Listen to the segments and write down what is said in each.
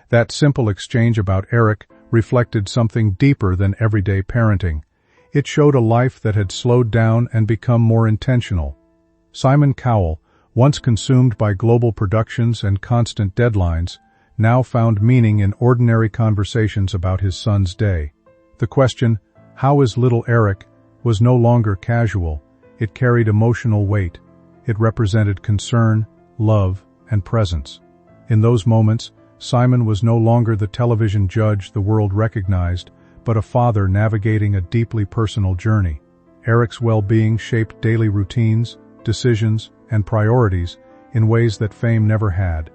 That simple exchange about Eric reflected something deeper than everyday parenting. It showed a life that had slowed down and become more intentional. Simon Cowell, once consumed by global productions and constant deadlines, now found meaning in ordinary conversations about his son's day. The question, "How is little Eric?" was no longer casual. It carried emotional weight. It represented concern, love, and presence. In those moments, Simon was no longer the television judge the world recognized, but a father navigating a deeply personal journey. Eric's well-being shaped daily routines, decisions, and priorities in ways that fame never had.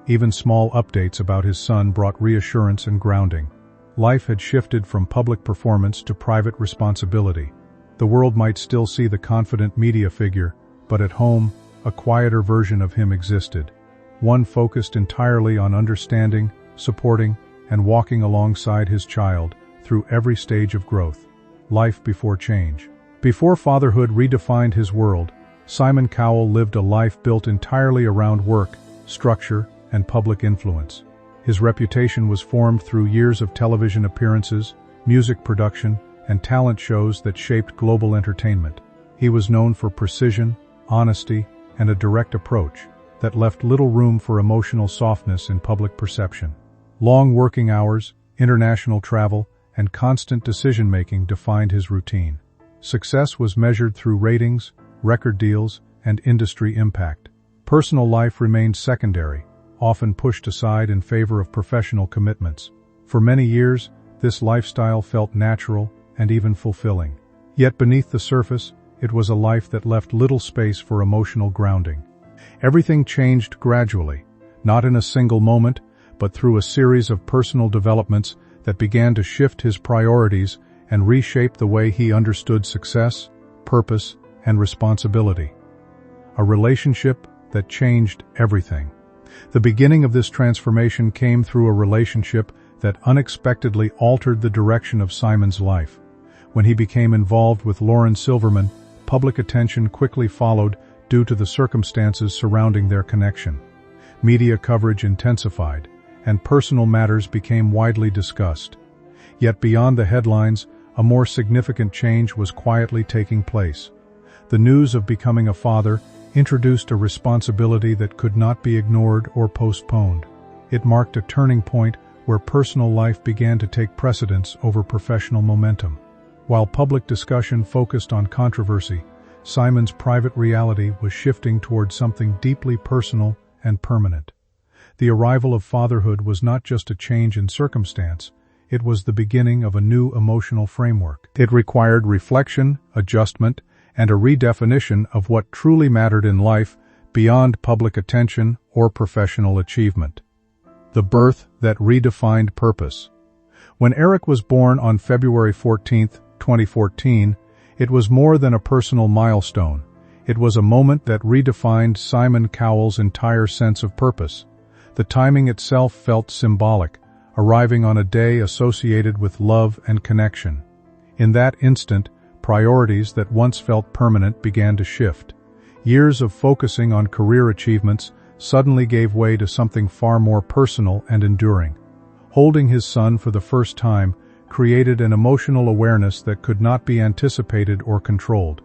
Even small updates about his son brought reassurance and grounding. Life had shifted from public performance to private responsibility. The world might still see the confident media figure, but at home, a quieter version of him existed. One focused entirely on understanding, supporting, and walking alongside his child through every stage of growth. Life before change. Before fatherhood redefined his world, Simon Cowell lived a life built entirely around work, structure, and public influence. His reputation was formed through years of television appearances, music production, and talent shows that shaped global entertainment. He was known for precision, honesty, and a direct approach that left little room for emotional softness in public perception. Long working hours, international travel, and constant decision-making defined his routine. Success was measured through ratings, record deals, and industry impact. Personal life remained secondary, often pushed aside in favor of professional commitments. For many years, this lifestyle felt natural and even fulfilling. Yet beneath the surface, it was a life that left little space for emotional grounding. Everything changed gradually, not in a single moment, but through a series of personal developments that began to shift his priorities and reshape the way he understood success, purpose, and responsibility. A relationship that changed everything. The beginning of this transformation came through a relationship that unexpectedly altered the direction of Simon's life. When he became involved with Lauren Silverman, public attention quickly followed due to the circumstances surrounding their connection. Media coverage intensified, and personal matters became widely discussed. Yet beyond the headlines, a more significant change was quietly taking place. The news of becoming a father introduced a responsibility that could not be ignored or postponed. It marked a turning point where personal life began to take precedence over professional momentum. While public discussion focused on controversy, Simon's private reality was shifting toward something deeply personal and permanent. The arrival of fatherhood was not just a change in circumstance, it was the beginning of a new emotional framework. It required reflection, adjustment, and a redefinition of what truly mattered in life beyond public attention or professional achievement. The birth that redefined purpose. When Eric was born on February 14, 2014, it was more than a personal milestone. It was a moment that redefined Simon Cowell's entire sense of purpose. The timing itself felt symbolic, arriving on a day associated with love and connection. In that instant, priorities that once felt permanent began to shift. Years of focusing on career achievements suddenly gave way to something far more personal and enduring. Holding his son for the first time created an emotional awareness that could not be anticipated or controlled.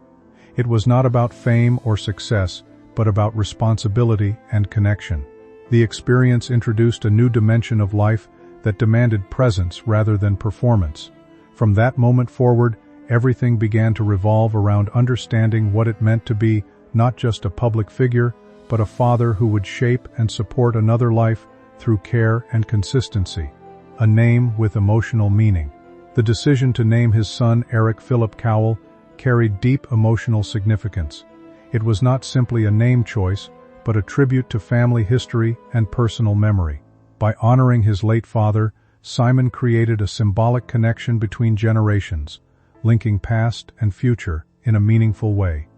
It was not about fame or success, but about responsibility and connection. The experience introduced a new dimension of life that demanded presence rather than performance. From that moment forward, everything began to revolve around understanding what it meant to be not just a public figure, but a father who would shape and support another life through care and consistency. A name with emotional meaning. The decision to name his son Eric Philip Cowell carried deep emotional significance. It was not simply a name choice, but a tribute to family history and personal memory. By honoring his late father, Simon created a symbolic connection between generations, linking past and future in a meaningful way.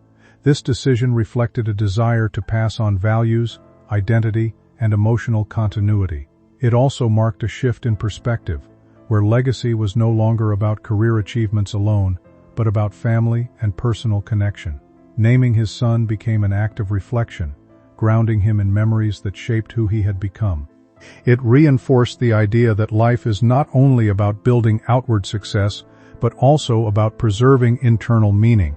This decision reflected a desire to pass on values, identity, and emotional continuity. It also marked a shift in perspective, where legacy was no longer about career achievements alone, but about family and personal connection. Naming his son became an act of reflection, grounding him in memories that shaped who he had become. It reinforced the idea that life is not only about building outward success, but also about preserving internal meaning.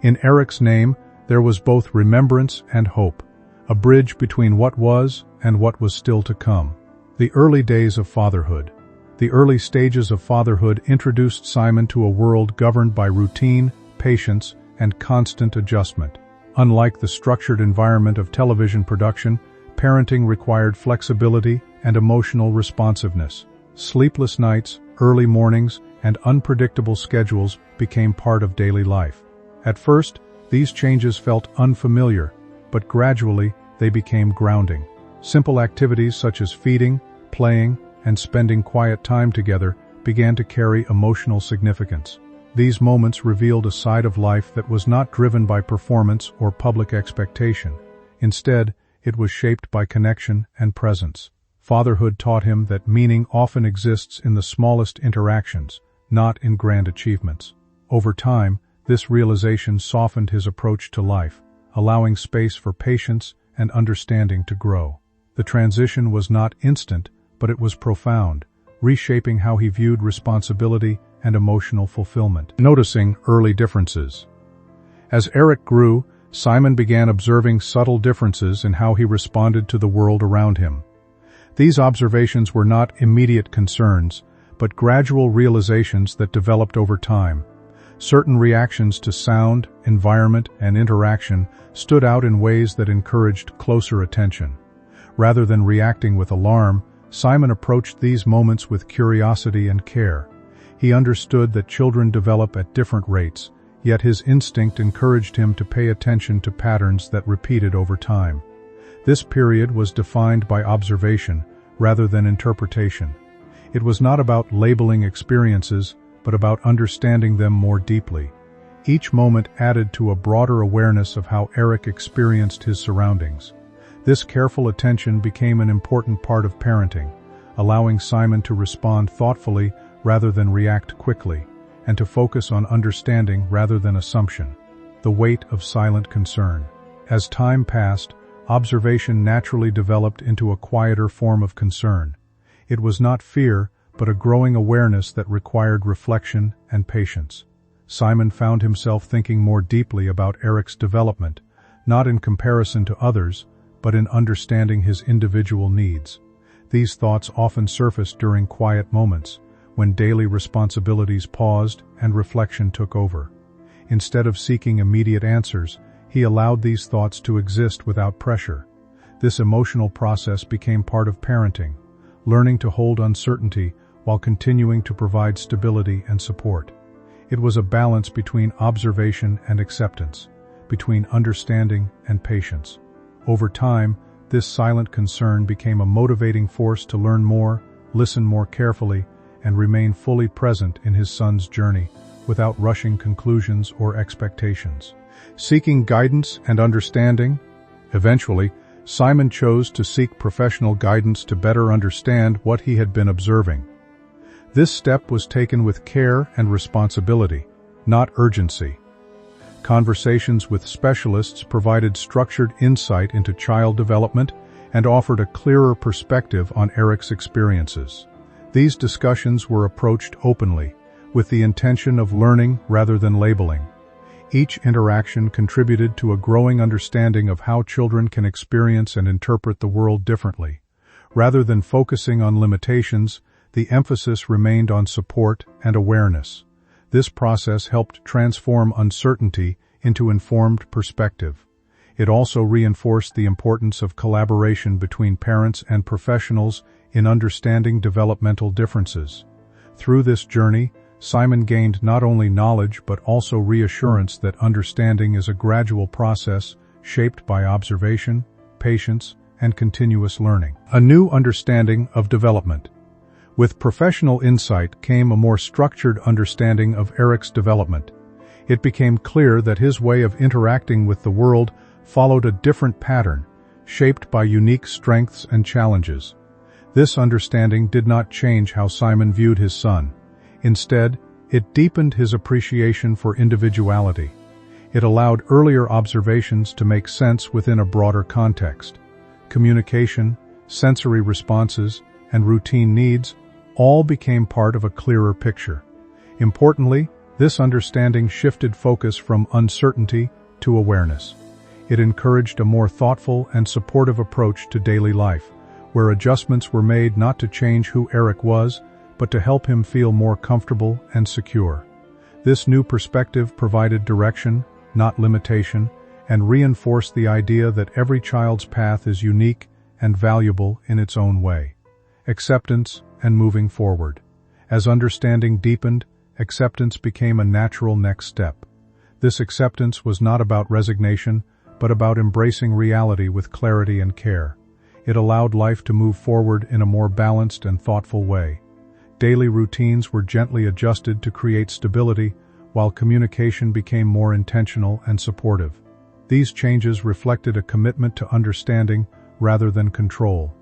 In Eric's name, there was both remembrance and hope, a bridge between what was and what was still to come. The early days of fatherhood. The early stages of fatherhood introduced Simon to a world governed by routine, patience, and constant adjustment. Unlike the structured environment of television production, parenting required flexibility and emotional responsiveness. Sleepless nights, early mornings, and unpredictable schedules became part of daily life. At first, these changes felt unfamiliar, but gradually they became grounding. Simple activities such as feeding, playing, and spending quiet time together began to carry emotional significance. These moments revealed a side of life that was not driven by performance or public expectation. Instead, it was shaped by connection and presence. Fatherhood taught him that meaning often exists in the smallest interactions, not in grand achievements. Over time, this realization softened his approach to life, allowing space for patience and understanding to grow. The transition was not instant, but it was profound, reshaping how he viewed responsibility and emotional fulfillment. Noticing early differences. As Eric grew, Simon began observing subtle differences in how he responded to the world around him. These observations were not immediate concerns, but gradual realizations that developed over time. Certain reactions to sound, environment, and interaction stood out in ways that encouraged closer attention. Rather than reacting with alarm, Simon approached these moments with curiosity and care. He understood that children develop at different rates, yet his instinct encouraged him to pay attention to patterns that repeated over time. This period was defined by observation rather than interpretation. It was not about labeling experiences, but about understanding them more deeply. Each moment added to a broader awareness of how Eric experienced his surroundings. This careful attention became an important part of parenting, allowing Simon to respond thoughtfully rather than react quickly, and to focus on understanding rather than assumption. The weight of silent concern. As time passed, observation naturally developed into a quieter form of concern. It was not fear, but a growing awareness that required reflection and patience. Simon found himself thinking more deeply about Eric's development, not in comparison to others, but in understanding his individual needs. These thoughts often surfaced during quiet moments, when daily responsibilities paused and reflection took over. Instead of seeking immediate answers, he allowed these thoughts to exist without pressure. This emotional process became part of parenting, learning to hold uncertainty while continuing to provide stability and support. It was a balance between observation and acceptance, between understanding and patience. Over time, this silent concern became a motivating force to learn more, listen more carefully, and remain fully present in his son's journey, without rushing conclusions or expectations. Seeking guidance and understanding. Eventually, Simon chose to seek professional guidance to better understand what he had been observing. This step was taken with care and responsibility, not urgency. Conversations with specialists provided structured insight into child development and offered a clearer perspective on Eric's experiences. These discussions were approached openly, with the intention of learning rather than labeling. Each interaction contributed to a growing understanding of how children can experience and interpret the world differently. Rather than focusing on limitations, the emphasis remained on support and awareness. This process helped transform uncertainty into informed perspective. It also reinforced the importance of collaboration between parents and professionals in understanding developmental differences. Through this journey, Simon gained not only knowledge but also reassurance that understanding is a gradual process shaped by observation, patience, and continuous learning. A new understanding of development. With professional insight came a more structured understanding of Eric's development. It became clear that his way of interacting with the world followed a different pattern, shaped by unique strengths and challenges. This understanding did not change how Simon viewed his son. Instead, it deepened his appreciation for individuality. It allowed earlier observations to make sense within a broader context. Communication, sensory responses, and routine needs all became part of a clearer picture. Importantly, this understanding shifted focus from uncertainty to awareness. It encouraged a more thoughtful and supportive approach to daily life, where adjustments were made not to change who Eric was, but to help him feel more comfortable and secure. This new perspective provided direction, not limitation, and reinforced the idea that every child's path is unique and valuable in its own way. Acceptance and moving forward. As understanding deepened, acceptance became a natural next step. This acceptance was not about resignation, but about embracing reality with clarity and care. It allowed life to move forward in a more balanced and thoughtful way. Daily routines were gently adjusted to create stability, while communication became more intentional and supportive. These changes reflected a commitment to understanding rather than control.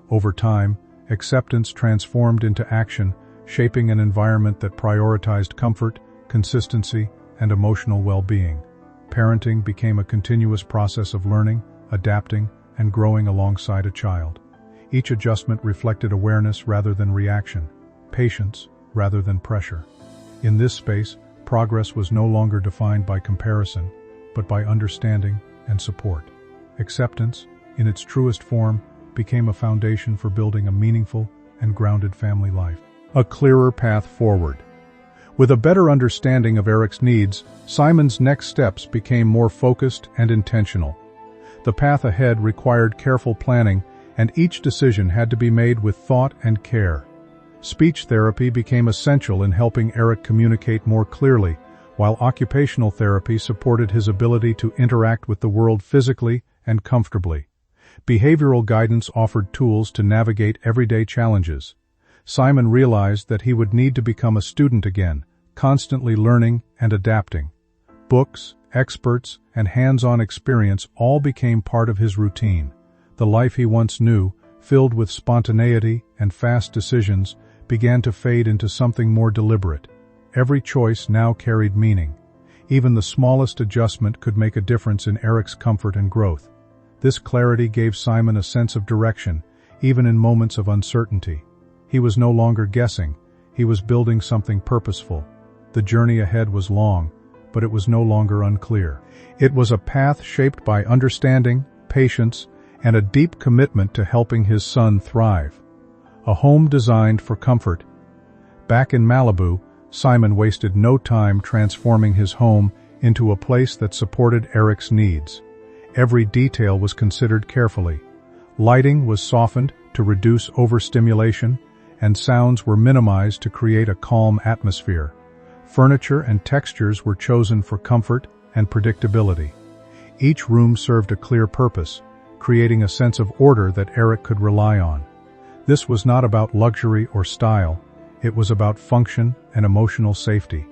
Over time, acceptance transformed into action, shaping an environment that prioritized comfort, consistency, and emotional well-being. Parenting became a continuous process of learning, adapting, and growing alongside a child. Each adjustment reflected awareness rather than reaction, patience rather than pressure. In this space, progress was no longer defined by comparison, but by understanding and support. Acceptance, in its truest form, became a foundation for building a meaningful and grounded family life. A clearer path forward. With a better understanding of Eric's needs, Simon's next steps became more focused and intentional. The path ahead required careful planning, and each decision had to be made with thought and care. Speech therapy became essential in helping Eric communicate more clearly, while occupational therapy supported his ability to interact with the world physically and comfortably. Behavioral guidance offered tools to navigate everyday challenges. Simon realized that he would need to become a student again, constantly learning and adapting. Books, experts, and hands-on experience all became part of his routine. The life he once knew, filled with spontaneity and fast decisions, began to fade into something more deliberate. Every choice now carried meaning. Even the smallest adjustment could make a difference in Eric's comfort and growth. This clarity gave Simon a sense of direction, even in moments of uncertainty. He was no longer guessing, he was building something purposeful. The journey ahead was long, but it was no longer unclear. It was a path shaped by understanding, patience, and a deep commitment to helping his son thrive. A home designed for comfort. Back in Malibu, Simon wasted no time transforming his home into a place that supported Eric's needs. Every detail was considered carefully. Lighting was softened to reduce overstimulation, and sounds were minimized to create a calm atmosphere. Furniture and textures were chosen for comfort and predictability. Each room served a clear purpose, creating a sense of order that Eric could rely on. This was not about luxury or style, it was about function and emotional safety.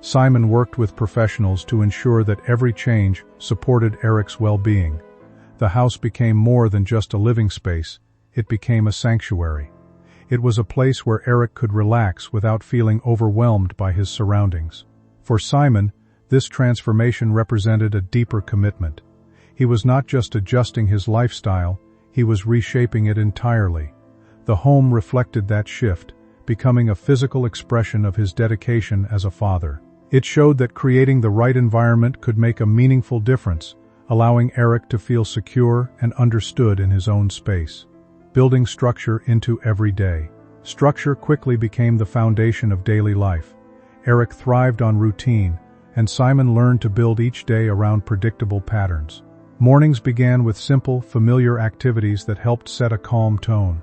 Simon worked with professionals to ensure that every change supported Eric's well-being. The house became more than just a living space, it became a sanctuary. It was a place where Eric could relax without feeling overwhelmed by his surroundings. For Simon, this transformation represented a deeper commitment. He was not just adjusting his lifestyle, he was reshaping it entirely. The home reflected that shift, becoming a physical expression of his dedication as a father. It showed that creating the right environment could make a meaningful difference, allowing Eric to feel secure and understood in his own space. Building structure into every day. Structure quickly became the foundation of daily life. Eric thrived on routine, and Simon learned to build each day around predictable patterns. Mornings began with simple, familiar activities that helped set a calm tone.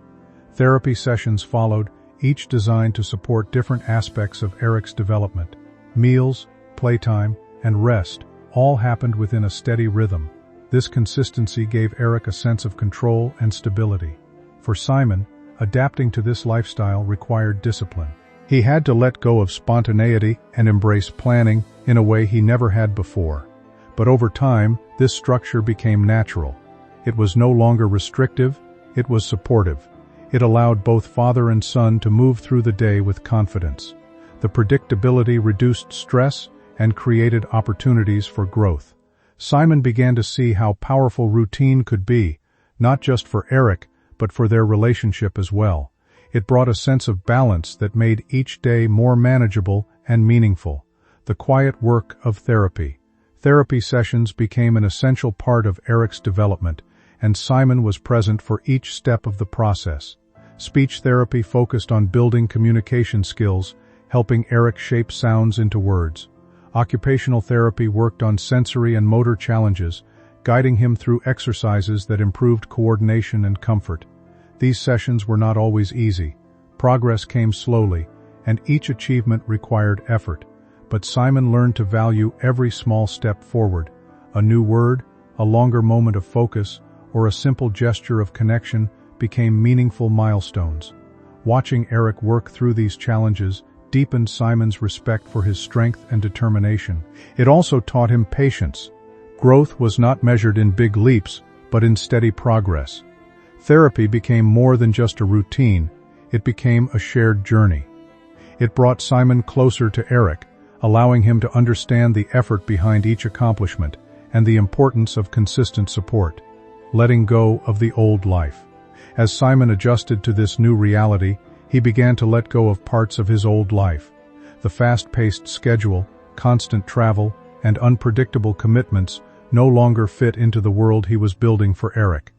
Therapy sessions followed, each designed to support different aspects of Eric's development. Meals, playtime, and rest all happened within a steady rhythm. This consistency gave Eric a sense of control and stability. For Simon, adapting to this lifestyle required discipline. He had to let go of spontaneity and embrace planning in a way he never had before. But over time, this structure became natural. It was no longer restrictive, it was supportive. It allowed both father and son to move through the day with confidence. The predictability reduced stress and created opportunities for growth. Simon began to see how powerful routine could be, not just for Eric, but for their relationship as well. It brought a sense of balance that made each day more manageable and meaningful. The quiet work of therapy. Therapy sessions became an essential part of Eric's development, and Simon was present for each step of the process. Speech therapy focused on building communication skills, helping Eric shape sounds into words. Occupational therapy worked on sensory and motor challenges, guiding him through exercises that improved coordination and comfort. These sessions were not always easy. Progress came slowly, and each achievement required effort. But Simon learned to value every small step forward. A new word, a longer moment of focus, or a simple gesture of connection became meaningful milestones. Watching Eric work through these challenges deepened Simon's respect for his strength and determination. It also taught him patience. Growth was not measured in big leaps, but in steady progress. Therapy became more than just a routine, it became a shared journey. It brought Simon closer to Eric, allowing him to understand the effort behind each accomplishment and the importance of consistent support. Letting go of the old life. As Simon adjusted to this new reality, he began to let go of parts of his old life. The fast-paced schedule, constant travel, and unpredictable commitments no longer fit into the world he was building for Eric.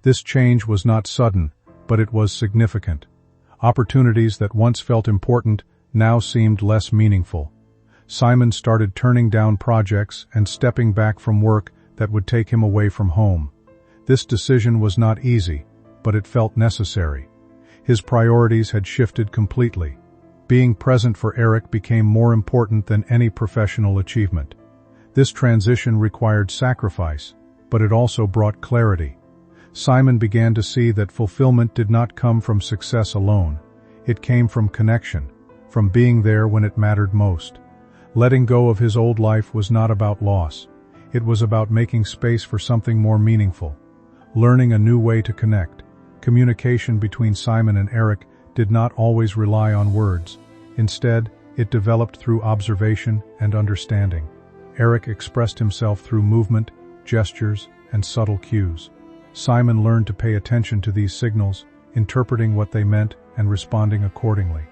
This change was not sudden, but it was significant. Opportunities that once felt important now seemed less meaningful. Simon started turning down projects and stepping back from work that would take him away from home. This decision was not easy, but it felt necessary. His priorities had shifted completely. Being present for Eric became more important than any professional achievement. This transition required sacrifice, but it also brought clarity. Simon began to see that fulfillment did not come from success alone. It came from connection, from being there when it mattered most. Letting go of his old life was not about loss. It was about making space for something more meaningful. Learning a new way to connect. Communication between Simon and Eric did not always rely on words. Instead, it developed through observation and understanding. Eric expressed himself through movement, gestures, and subtle cues. Simon learned to pay attention to these signals, interpreting what they meant and responding accordingly.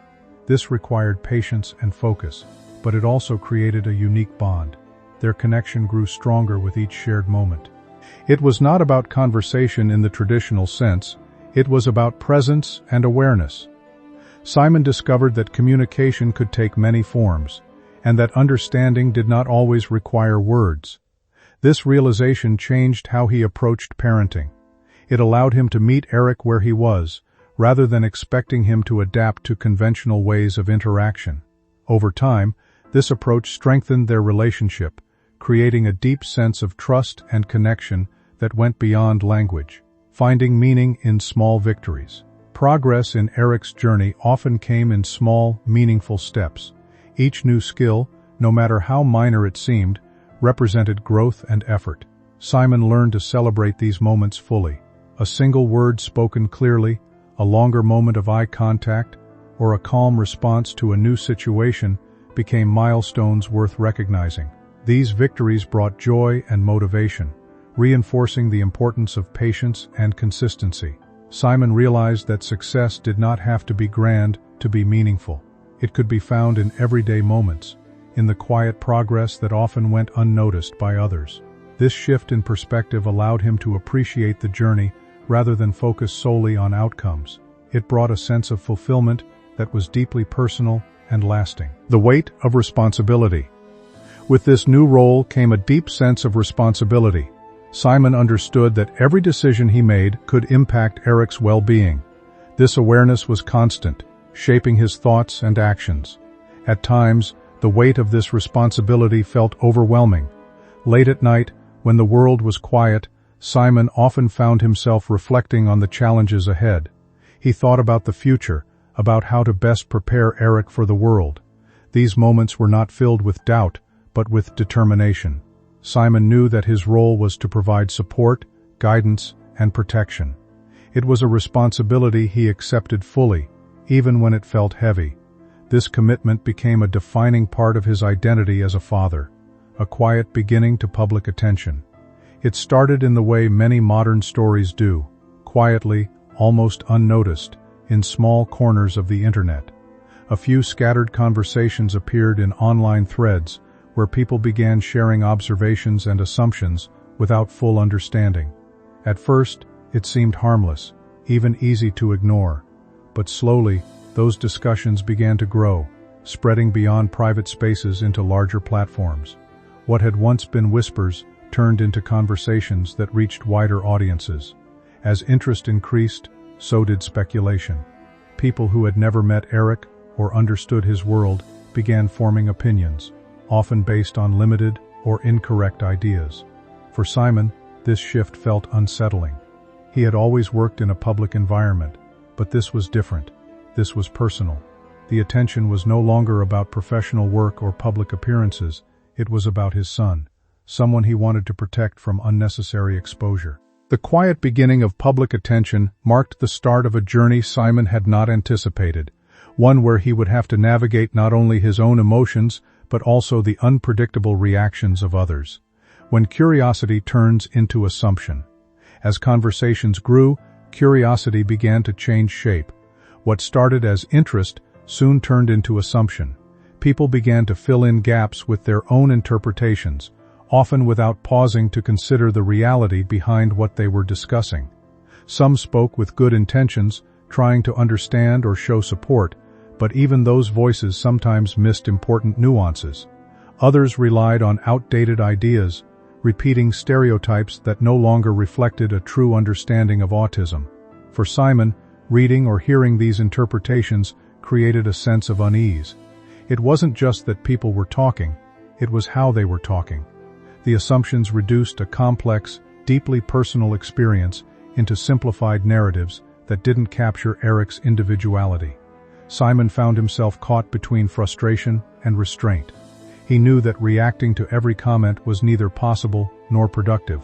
This required patience and focus, but it also created a unique bond. Their connection grew stronger with each shared moment. It was not about conversation in the traditional sense, it was about presence and awareness. Simon discovered that communication could take many forms, and that understanding did not always require words. This realization changed how he approached parenting. It allowed him to meet Eric where he was, rather than expecting him to adapt to conventional ways of interaction. Over time, this approach strengthened their relationship, creating a deep sense of trust and connection that went beyond language. Finding meaning in small victories. Progress in Eric's journey often came in small, meaningful steps. Each new skill, no matter how minor it seemed, represented growth and effort. Simon learned to celebrate these moments fully. A single word spoken clearly, a longer moment of eye contact, or a calm response to a new situation became milestones worth recognizing. These victories brought joy and motivation, reinforcing the importance of patience and consistency. Simon realized that success did not have to be grand to be meaningful. It could be found in everyday moments, in the quiet progress that often went unnoticed by others. This shift in perspective allowed him to appreciate the journey rather than focus solely on outcomes. It brought a sense of fulfillment that was deeply personal and lasting. The weight of responsibility. With this new role came a deep sense of responsibility. Simon understood that every decision he made could impact Eric's well-being. This awareness was constant, shaping his thoughts and actions. At times, the weight of this responsibility felt overwhelming. Late at night, when the world was quiet, Simon often found himself reflecting on the challenges ahead. He thought about the future, about how to best prepare Eric for the world. These moments were not filled with doubt, but with determination. Simon knew that his role was to provide support, guidance, and protection. It was a responsibility he accepted fully, even when it felt heavy. This commitment became a defining part of his identity as a father, a quiet beginning to public attention. It started in the way many modern stories do, quietly, almost unnoticed, in small corners of the internet. A few scattered conversations appeared in online threads where people began sharing observations and assumptions without full understanding. At first, it seemed harmless, even easy to ignore. But slowly, those discussions began to grow, spreading beyond private spaces into larger platforms. What had once been whispers turned into conversations that reached wider audiences. As interest increased, so did speculation. People who had never met Eric or understood his world began forming opinions, often based on limited or incorrect ideas. For Simon, this shift felt unsettling. He had always worked in a public environment, but this was different. This was personal. The attention was no longer about professional work or public appearances, it was about his son, someone he wanted to protect from unnecessary exposure. The quiet beginning of public attention marked the start of a journey Simon had not anticipated, one where he would have to navigate not only his own emotions, but also the unpredictable reactions of others. When curiosity turns into assumption. As conversations grew, curiosity began to change shape. What started as interest soon turned into assumption. People began to fill in gaps with their own interpretations, often without pausing to consider the reality behind what they were discussing. Some spoke with good intentions, trying to understand or show support, but even those voices sometimes missed important nuances. Others relied on outdated ideas, repeating stereotypes that no longer reflected a true understanding of autism. For Simon, reading or hearing these interpretations created a sense of unease. It wasn't just that people were talking, it was how they were talking. The assumptions reduced a complex, deeply personal experience into simplified narratives that didn't capture Eric's individuality. Simon found himself caught between frustration and restraint. He knew that reacting to every comment was neither possible nor productive,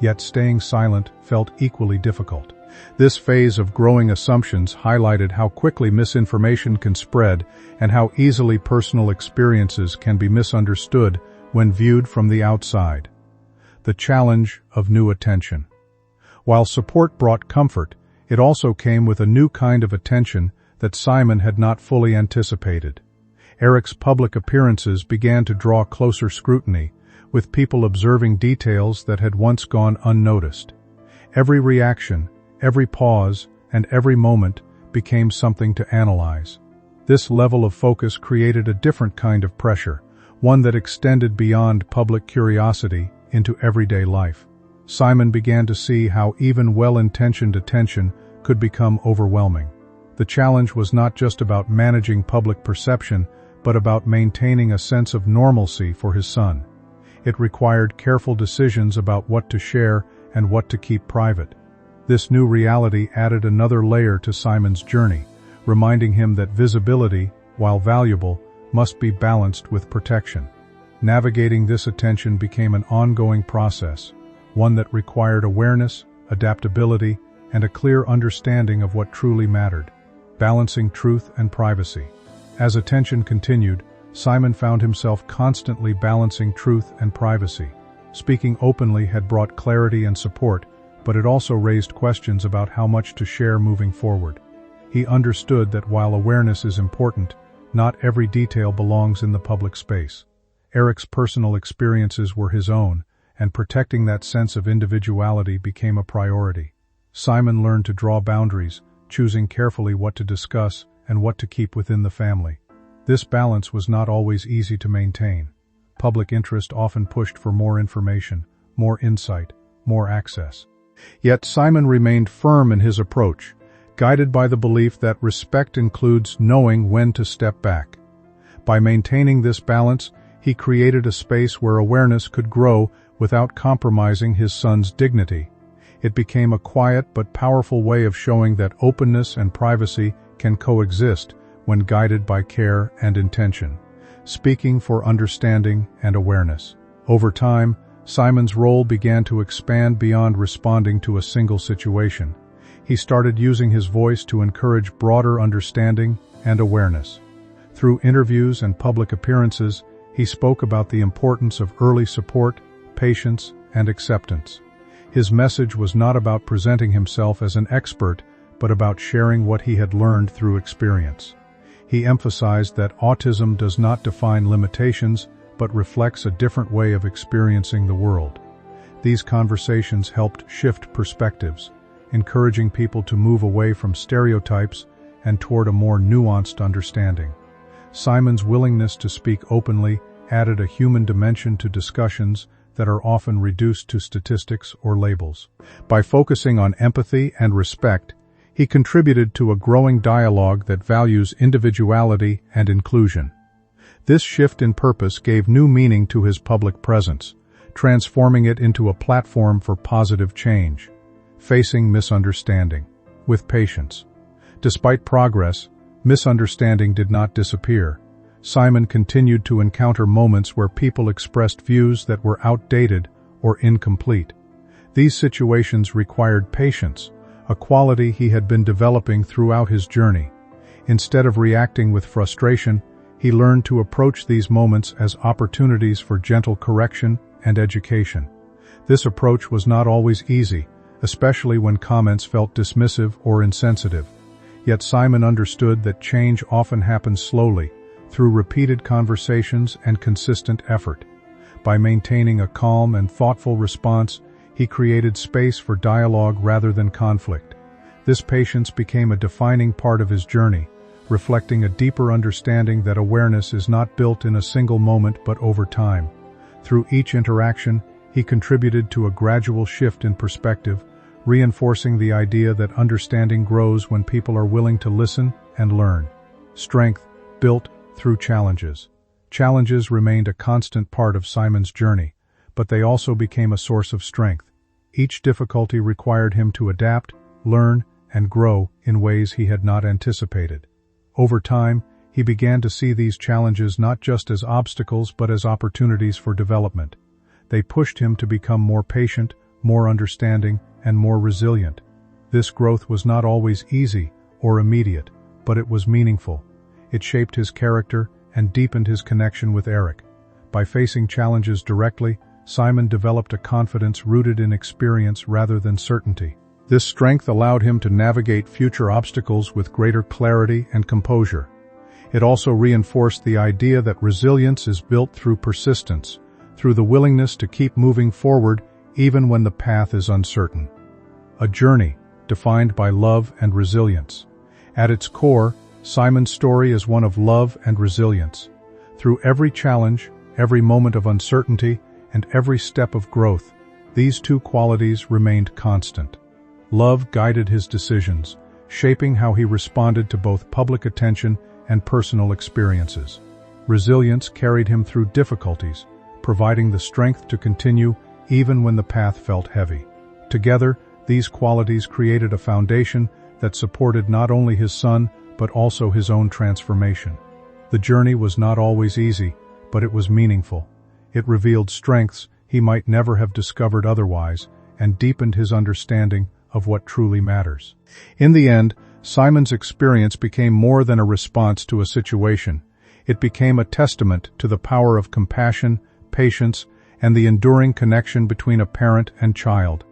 yet staying silent felt equally difficult. This phase of growing assumptions highlighted how quickly misinformation can spread and how easily personal experiences can be misunderstood when viewed from the outside. The challenge of new attention. While support brought comfort, it also came with a new kind of attention that Simon had not fully anticipated. Eric's public appearances began to draw closer scrutiny, with people observing details that had once gone unnoticed. Every reaction, every pause, and every moment became something to analyze. This level of focus created a different kind of pressure, one that extended beyond public curiosity into everyday life. Simon began to see how even well-intentioned attention could become overwhelming. The challenge was not just about managing public perception, but about maintaining a sense of normalcy for his son. It required careful decisions about what to share and what to keep private. This new reality added another layer to Simon's journey, reminding him that visibility, while valuable, must be balanced with protection. Navigating this attention became an ongoing process, one that required awareness, adaptability, and a clear understanding of what truly mattered, balancing truth and privacy. As attention continued, Simon found himself constantly balancing truth and privacy. Speaking openly had brought clarity and support, but it also raised questions about how much to share moving forward. He understood that while awareness is important, not every detail belongs in the public space. Eric's personal experiences were his own, and protecting that sense of individuality became a priority. Simon learned to draw boundaries, choosing carefully what to discuss and what to keep within the family. This balance was not always easy to maintain. Public interest often pushed for more information, more insight, more access. Yet Simon remained firm in his approach, guided by the belief that respect includes knowing when to step back. By maintaining this balance, he created a space where awareness could grow without compromising his son's dignity. It became a quiet but powerful way of showing that openness and privacy can coexist when guided by care and intention, speaking for understanding and awareness. Over time, Simon's role began to expand beyond responding to a single situation. He started using his voice to encourage broader understanding and awareness. Through interviews and public appearances, he spoke about the importance of early support, patience, and acceptance. His message was not about presenting himself as an expert, but about sharing what he had learned through experience. He emphasized that autism does not define limitations, but reflects a different way of experiencing the world. These conversations helped shift perspectives, encouraging people to move away from stereotypes and toward a more nuanced understanding. Simon's willingness to speak openly added a human dimension to discussions that are often reduced to statistics or labels. By focusing on empathy and respect, he contributed to a growing dialogue that values individuality and inclusion. This shift in purpose gave new meaning to his public presence, transforming it into a platform for positive change. Facing misunderstanding with patience. Despite progress, misunderstanding did not disappear. Simon continued to encounter moments where people expressed views that were outdated or incomplete. These situations required patience, a quality he had been developing throughout his journey. Instead of reacting with frustration, he learned to approach these moments as opportunities for gentle correction and education. This approach was not always easy, especially when comments felt dismissive or insensitive. Yet Simon understood that change often happens slowly, through repeated conversations and consistent effort. By maintaining a calm and thoughtful response, he created space for dialogue rather than conflict. This patience became a defining part of his journey, reflecting a deeper understanding that awareness is not built in a single moment but over time. Through each interaction, he contributed to a gradual shift in perspective, reinforcing the idea that understanding grows when people are willing to listen and learn. Strength, built through challenges. Challenges remained a constant part of Simon's journey, but they also became a source of strength. Each difficulty required him to adapt, learn, and grow in ways he had not anticipated. Over time, he began to see these challenges not just as obstacles but as opportunities for development. They pushed him to become more patient, more understanding, and more resilient. This growth was not always easy or immediate, but it was meaningful. It shaped his character and deepened his connection with Eric. By facing challenges directly, Simon developed a confidence rooted in experience rather than certainty. This strength allowed him to navigate future obstacles with greater clarity and composure. It also reinforced the idea that resilience is built through persistence, through the willingness to keep moving forward even when the path is uncertain. A journey defined by love and resilience. At its core, Simon's story is one of love and resilience. Through every challenge, every moment of uncertainty, and every step of growth, these two qualities remained constant. Love guided his decisions, shaping how he responded to both public attention and personal experiences. Resilience carried him through difficulties, providing the strength to continue even when the path felt heavy. Together, these qualities created a foundation that supported not only his son, but also his own transformation. The journey was not always easy, but it was meaningful. It revealed strengths he might never have discovered otherwise, and deepened his understanding of what truly matters. In the end, Simon's experience became more than a response to a situation. It became a testament to the power of compassion, patience, and the enduring connection between a parent and child.